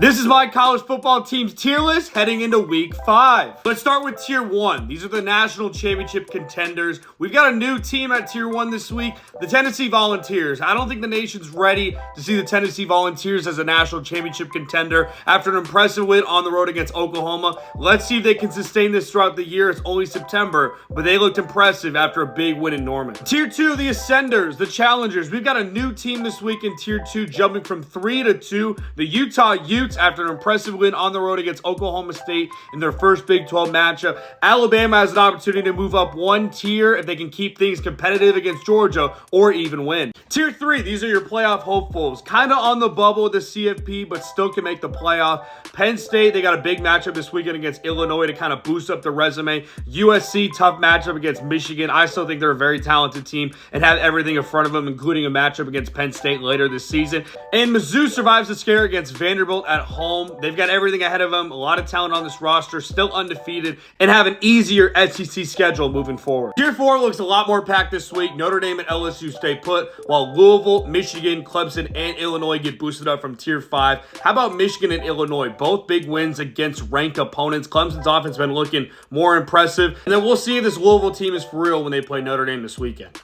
This is my college football team's tier list heading into week 5. Let's start with tier 1. These are the national championship contenders. We've got a new team at tier 1 this week, the Tennessee Volunteers. I don't think the nation's ready to see the Tennessee Volunteers as a national championship contender after an impressive win on the road against Oklahoma. Let's see if they can sustain this throughout the year. It's only September, but they looked impressive after a big win in Norman. Tier 2, the Ascenders, the Challengers. We've got a new team this week in tier 2, jumping from 3 to 2. The Utah Utes, after an impressive win on the road against Oklahoma State in their first Big 12 matchup. Alabama has an opportunity to move up one tier if they can keep things competitive against Georgia or even win. Tier 3, these are your playoff hopefuls. Kind of on the bubble with the CFP, but still can make the playoff. Penn State, they got a big matchup this weekend against Illinois to kind of boost up the resume. USC, tough matchup against Michigan. I still think they're a very talented team and have everything in front of them, including a matchup against Penn State later this season. And Mizzou survives the scare against Vanderbilt at home. They've got everything ahead of them, a lot of talent on this roster, still undefeated, and have an easier SEC schedule moving forward. Tier 4 looks a lot more packed this week. Notre Dame and LSU stay put, while Louisville, Michigan, Clemson, and Illinois get boosted up from tier 5. How about Michigan and Illinois? Both big wins against ranked opponents. Clemson's offense has been looking more impressive. And then we'll see if this Louisville team is for real when they play Notre Dame this weekend.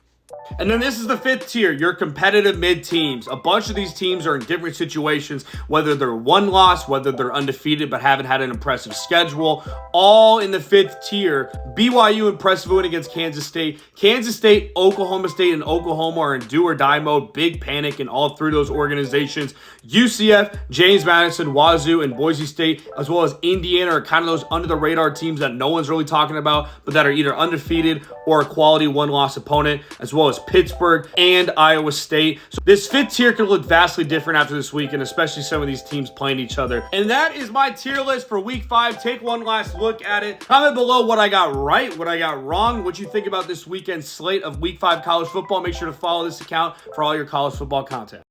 And then this is the 5th tier, your competitive mid teams. A bunch of these teams are in different situations, whether they're one loss, whether they're undefeated but haven't had an impressive schedule, all in the 5th tier. BYU impressive win against Kansas State. Kansas State, Oklahoma State, and Oklahoma are in do or die mode. Big panic in all three of those organizations. UCF, James Madison, Wazoo, and Boise State, as well as Indiana, are kind of those under the radar teams that no one's really talking about, but that are either undefeated or a quality one-loss opponent, as well as Pittsburgh and Iowa State. So this 5th tier could look vastly different after this weekend, especially some of these teams playing each other. And that is my tier list for week 5. Take one last look at it. Comment below what I got right, what I got wrong, what you think about this weekend's slate of week 5 college football. Make sure to follow this account for all your college football content.